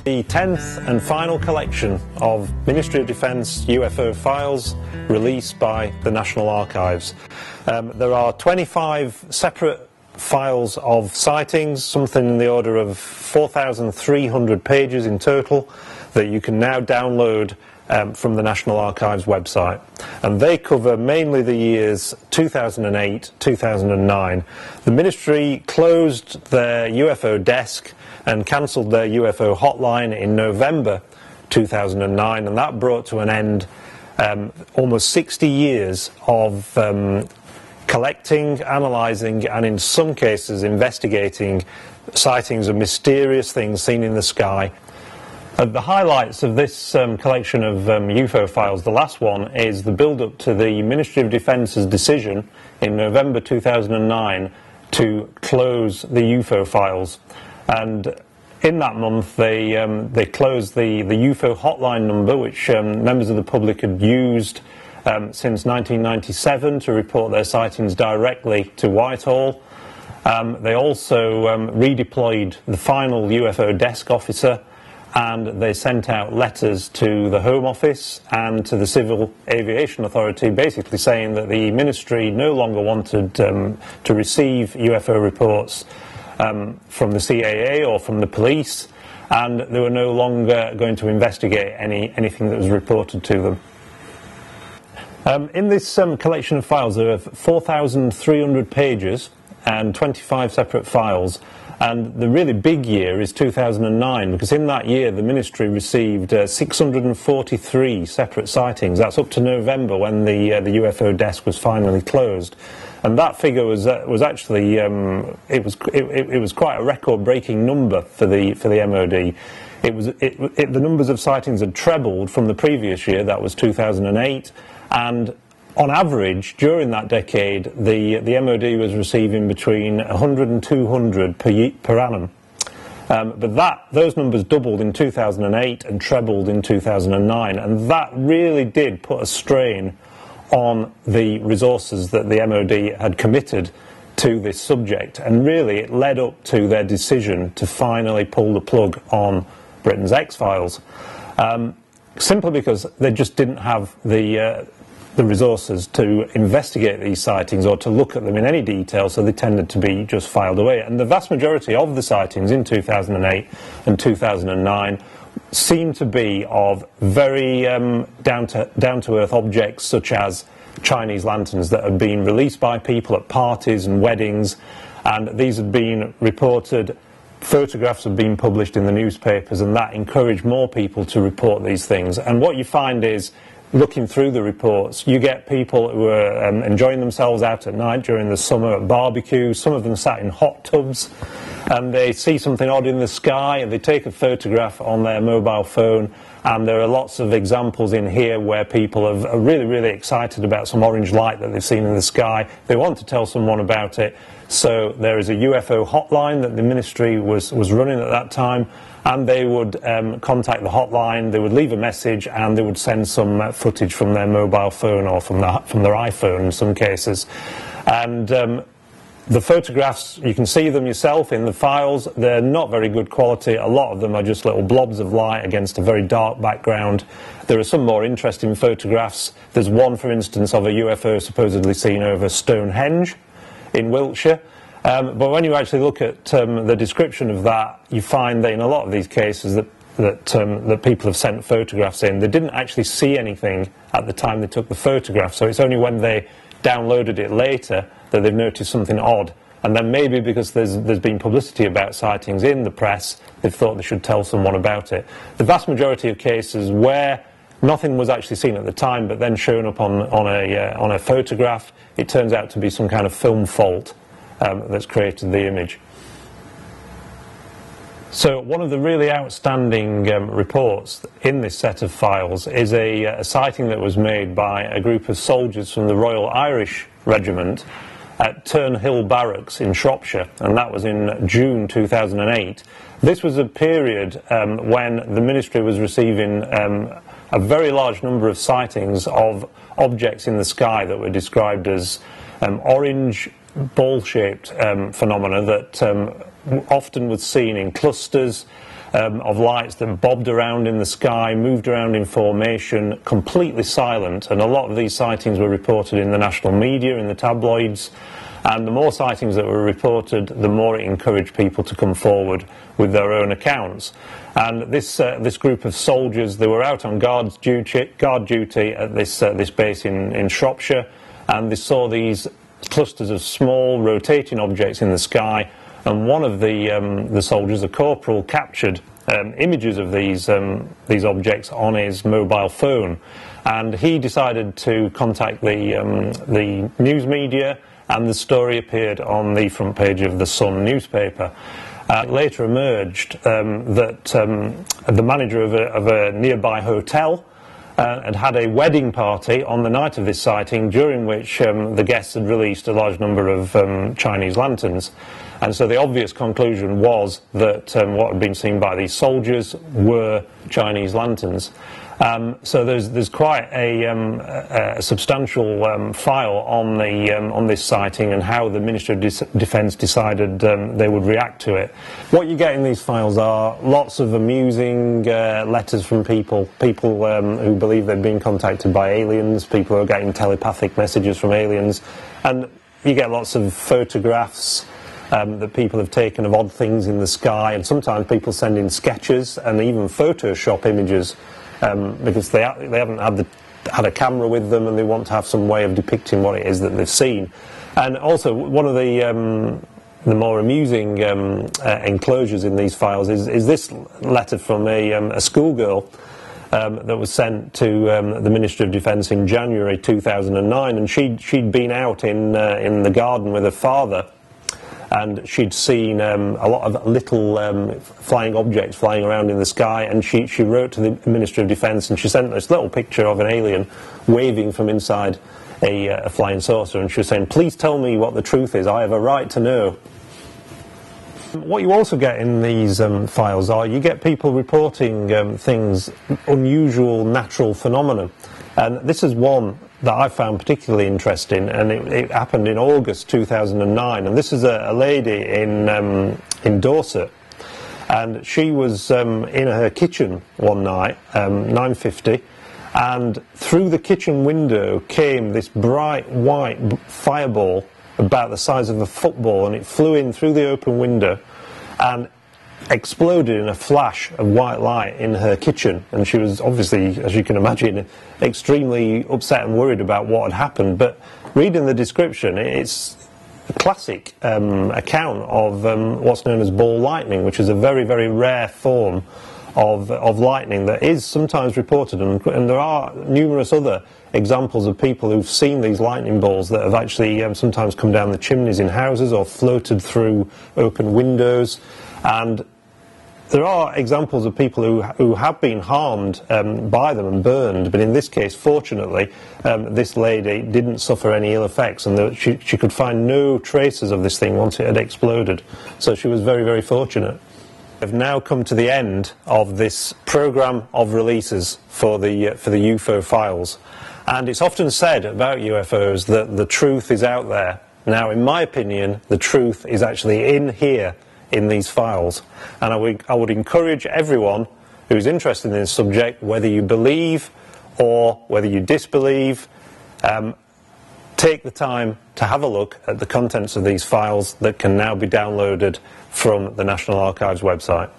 The 10th and final collection of Ministry of Defence UFO files released by the National Archives. There are 25 separate files of sightings, something in the order of 4,300 pages in total, that you can now download from the National Archives website. And they cover mainly the years 2008, 2009. The Ministry closed their UFO desk and cancelled their UFO hotline in November 2009, and that brought to an end almost 60 years of collecting, analysing, and in some cases investigating sightings of mysterious things seen in the sky. The highlights of this collection of UFO files, the last one, is the build-up to the Ministry of Defence's decision in November 2009 to close the UFO files. And in that month they closed the UFO hotline number, which members of the public had used since 1997 to report their sightings directly to Whitehall. They also redeployed the final UFO desk officer, and they sent out letters to the Home Office and to the Civil Aviation Authority, basically saying that the Ministry no longer wanted to receive UFO reports from the CAA or from the police, and they were no longer going to investigate anything that was reported to them. In this collection of files, there are 4,300 pages and 25 separate files. And the really big year is 2009, because in that year the Ministry received 643 separate sightings. That's up to November, when the UFO desk was finally closed. And that figure was actually it was quite a record-breaking number for the MOD. The numbers of sightings had trebled from the previous year, that was 2008, and on average, during that decade, the MOD was receiving between 100 and 200 per annum. But those numbers doubled in 2008 and trebled in 2009, and that really did put a strain on the resources that the MOD had committed to this subject, and really it led up to their decision to finally pull the plug on Britain's X-Files, simply because they just didn't have the resources to investigate these sightings or to look at them in any detail, so they tended to be just filed away. And the vast majority of the sightings in 2008 and 2009 seem to be of very down-to-earth objects, such as Chinese lanterns that have been released by people at parties and weddings, and these have been reported. Photographs have been published in the newspapers, and that encouraged more people to report these things. And what you find is, looking through the reports, you get people who are enjoying themselves out at night during the summer at barbecues. Some of them sat in hot tubs, and they see something odd in the sky, and they take a photograph on their mobile phone. And there are lots of examples in here where people are really, really excited about some orange light that they've seen in the sky. They want to tell someone about it. So there is a UFO hotline that the Ministry was running at that time, and they would contact the hotline, they would leave a message, and they would send some footage from their mobile phone or from their iPhone in some cases. And the photographs, you can see them yourself in the files. They're not very good quality. A lot of them are just little blobs of light against a very dark background. There are some more interesting photographs. There's one, for instance, of a UFO supposedly seen over Stonehenge in Wiltshire. But when you actually look at the description of that, you find that in a lot of these cases that people have sent photographs in, they didn't actually see anything at the time they took the photograph. So it's only when they downloaded it later that they've noticed something odd. And then maybe because there's been publicity about sightings in the press, they've thought they should tell someone about it. The vast majority of cases where nothing was actually seen at the time, but then shown up on a photograph, it turns out to be some kind of film fault that's created the image. So one of the really outstanding reports in this set of files is a sighting that was made by a group of soldiers from the Royal Irish Regiment at Turnhill Barracks in Shropshire, and that was in June 2008. This was a period when the Ministry was receiving a very large number of sightings of objects in the sky that were described as orange ball-shaped phenomena that often was seen in clusters, of lights that bobbed around in the sky, moved around in formation, completely silent, and a lot of these sightings were reported in the national media, in the tabloids, and the more sightings that were reported, the more it encouraged people to come forward with their own accounts. And this group of soldiers, they were out on guard duty at this base in Shropshire, and they saw these clusters of small rotating objects in the sky, and one of the soldiers, the corporal, captured images of these objects on his mobile phone, and he decided to contact the news media, and the story appeared on the front page of the Sun newspaper. It later emerged that the manager of a nearby hotel had a wedding party on the night of this sighting, during which the guests had released a large number of Chinese lanterns. And so the obvious conclusion was that what had been seen by these soldiers were Chinese lanterns. So there's quite a substantial file on this sighting and how the Ministry of Defence decided they would react to it. What you get in these files are lots of amusing letters from people who believe they've been contacted by aliens, people who are getting telepathic messages from aliens, and you get lots of photographs that people have taken of odd things in the sky, and sometimes people send in sketches and even Photoshop images because they haven't had a camera with them and they want to have some way of depicting what it is that they've seen. And also, one of the more amusing enclosures in these files is this letter from a schoolgirl that was sent to the Ministry of Defence in January 2009, and she'd been out in the garden with her father, and she'd seen a lot of little flying objects flying around in the sky, and she wrote to the Ministry of Defence, and she sent this little picture of an alien waving from inside a flying saucer, and she was saying, "Please tell me what the truth is, I have a right to know." What you also get in these files are, you get people reporting things, unusual natural phenomena, and this is one that I found particularly interesting, and it happened in August 2009, and this is a lady in Dorset, and she was in her kitchen one night, 9:50, and through the kitchen window came this bright white fireball about the size of a football, and it flew in through the open window and exploded in a flash of white light in her kitchen, and she was obviously, as you can imagine, extremely upset and worried about what had happened. But reading the description, it's a classic account of what's known as ball lightning, which is a very, very rare form of lightning that is sometimes reported, and there are numerous other examples of people who've seen these lightning balls that have actually sometimes come down the chimneys in houses or floated through open windows. And there are examples of people who have been harmed by them and burned, but in this case, fortunately, this lady didn't suffer any ill effects, and she could find no traces of this thing once it had exploded. So she was very, very fortunate. We've now come to the end of this programme of releases for the UFO files, and it's often said about UFOs that the truth is out there. Now, in my opinion, the truth is actually in here, in these files, and I would encourage everyone who's interested in this subject, whether you believe or whether you disbelieve, take the time to have a look at the contents of these files that can now be downloaded from the National Archives website.